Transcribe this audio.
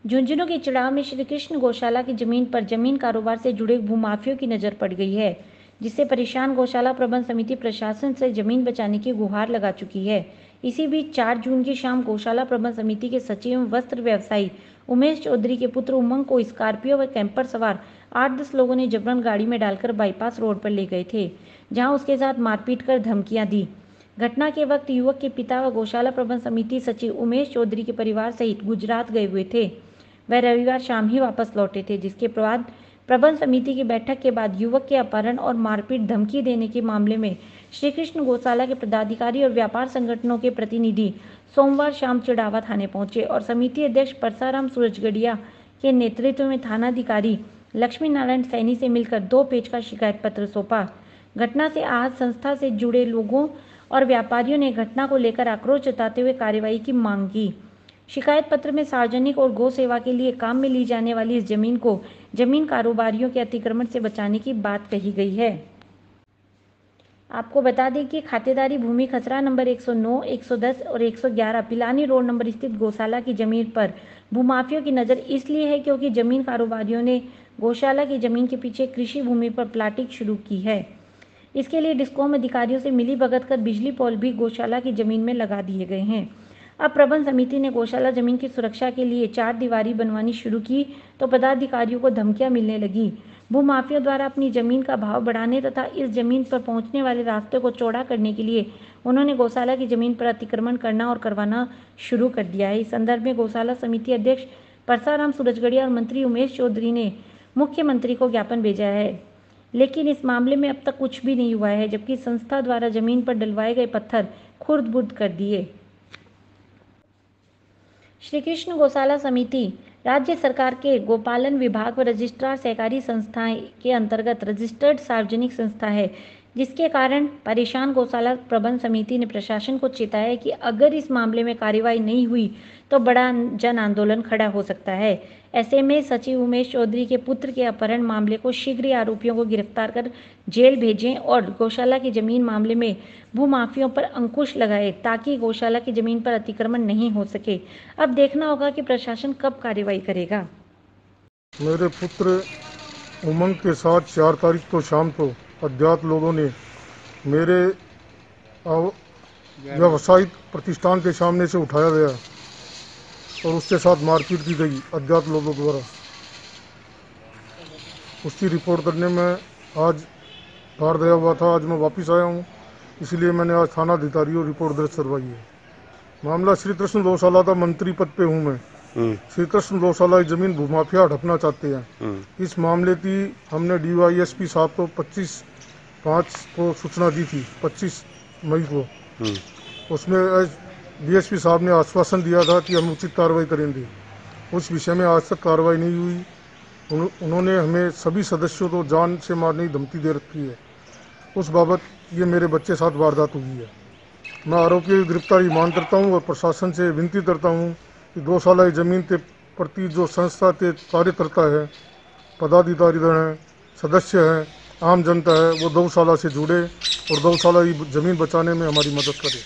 झुंझुनू के चिड़ाव में श्री कृष्ण गौशाला की जमीन पर जमीन कारोबार से जुड़े भूमाफियों की नजर पड़ गई है, जिससे परेशान गौशाला प्रबंध समिति प्रशासन से जमीन बचाने की गुहार लगा चुकी है। इसी बीच 4 जून की शाम गौशाला प्रबंध समिति के सचिव एवं वस्त्र व्यवसायी उमेश चौधरी के पुत्र उमंग को स्कॉर्पियो व कैंपर सवार 8-10 लोगों ने जबरन गाड़ी में डालकर बाईपास रोड पर ले गए थे, जहां उसके साथ मारपीट कर धमकियां दी। घटना के वक्त युवक के पिता व गौशाला प्रबंध समिति सचिव उमेश चौधरी के परिवार सहित गुजरात गए हुए थे। वह रविवार शाम ही वापस लौटे थे, जिसके बाद प्रबंध समिति की बैठक के बाद युवक के अपहरण और मारपीट धमकी देने के मामले में श्री कृष्ण गौशाला के पदाधिकारी और व्यापार संगठनों के प्रतिनिधि सोमवार शाम चिड़ावा थाने पहुंचे और समिति अध्यक्ष परसाराम सूरजगढ़िया के नेतृत्व में थानाधिकारी लक्ष्मी नारायण सैनी से मिलकर 2 पेज का शिकायत पत्र सौंपा। घटना से आहत संस्था से जुड़े लोगों और व्यापारियों ने घटना को लेकर आक्रोश जताते हुए कार्रवाई की मांग की। शिकायत पत्र में सार्वजनिक और गौ सेवा के लिए काम में ली जाने वाली इस जमीन को जमीन कारोबारियों के अतिक्रमण से बचाने की बात कही गई है। आपको बता दें कि खातेदारी भूमि खसरा नंबर 109, 110 और 111 पिलानी रोड नंबर स्थित गौशाला की जमीन पर भूमाफियों की नज़र इसलिए है क्योंकि जमीन कारोबारियों ने गौशाला की जमीन के पीछे कृषि भूमि पर प्लाटिंग शुरू की है। इसके लिए डिस्कॉम अधिकारियों से मिलीभगत कर बिजली पोल भी गौशाला की जमीन में लगा दिए गए हैं। अब प्रबंध समिति ने गौशाला जमीन की सुरक्षा के लिए 4 दीवारी बनवानी शुरू की तो पदाधिकारियों को धमकियां मिलने लगी। भूमाफियों द्वारा अपनी जमीन का भाव बढ़ाने तथा इस जमीन पर पहुंचने वाले रास्ते को चौड़ा करने के लिए उन्होंने गौशाला की जमीन पर अतिक्रमण करना और करवाना शुरू कर दिया है। इस संदर्भ में गौशाला समिति अध्यक्ष परसाराम सूरजगढ़िया और मंत्री उमेश चौधरी ने मुख्यमंत्री को ज्ञापन भेजा है, लेकिन इस मामले में अब तक कुछ भी नहीं हुआ है, जबकि संस्था द्वारा जमीन पर डलवाए गए पत्थर खुर्द-बुर्द कर दिए। श्री कृष्ण गौशाला समिति राज्य सरकार के गोपालन विभाग व रजिस्ट्रार सहकारी संस्थाएं के अंतर्गत रजिस्टर्ड सार्वजनिक संस्था है, जिसके कारण परेशान गौशाला प्रबंध समिति ने प्रशासन को चेताया कि अगर इस मामले में कार्रवाई नहीं हुई तो बड़ा जन आंदोलन खड़ा हो सकता है। ऐसे में सचिव उमेश चौधरी के पुत्र के अपहरण मामले को शीघ्र ही आरोपियों को गिरफ्तार कर जेल भेजें और गौशाला की जमीन मामले में भूमाफियों पर अंकुश लगाए ताकि गौशाला की जमीन पर अतिक्रमण नहीं हो सके। अब देखना होगा कि प्रशासन कब कार्रवाई करेगा। मेरे पुत्र उमंग के साथ 4 तारीख को शाम को अज्ञात लोगों ने मेरे व्यावसायिक प्रतिष्ठान के सामने से उठाया गया और उसके साथ मारपीट की गई अज्ञात लोगों द्वारा। उसकी रिपोर्ट करने में आज बाहर गया हुआ था, आज मैं वापस आया हूँ, इसलिए मैंने आज थाना अधिकारियों रिपोर्ट दर्ज करवाई है। मामला श्री कृष्ण गौशाला का मंत्री पद पे हूँ मैं। श्री कृष्ण गौशाला की जमीन भूमाफिया हड़पना चाहते हैं। इस मामले की हमने DYSP साहब को 25/5 को सूचना दी थी, 25 मई को। उसमें DSP साहब ने आश्वासन दिया था कि हम उचित कार्रवाई करेंगे। उस विषय में आज तक कार्रवाई नहीं हुई। उन्होंने हमें सभी सदस्यों को जान से मारने की धमकी दे रखी है। उस बाबत ये मेरे बच्चे साथ वारदात हुई है। मैं आरोपियों की गिरफ्तारी मांग करता हूँ और प्रशासन से विनती करता हूँ कि गौशाला की जमीन के प्रति जो संस्था के कार्यकर्ता है, पदाधिकारी हैं, सदस्य हैं, आम जनता है, वो गौशाला से जुड़े और गौशाला की जमीन बचाने में हमारी मदद करे।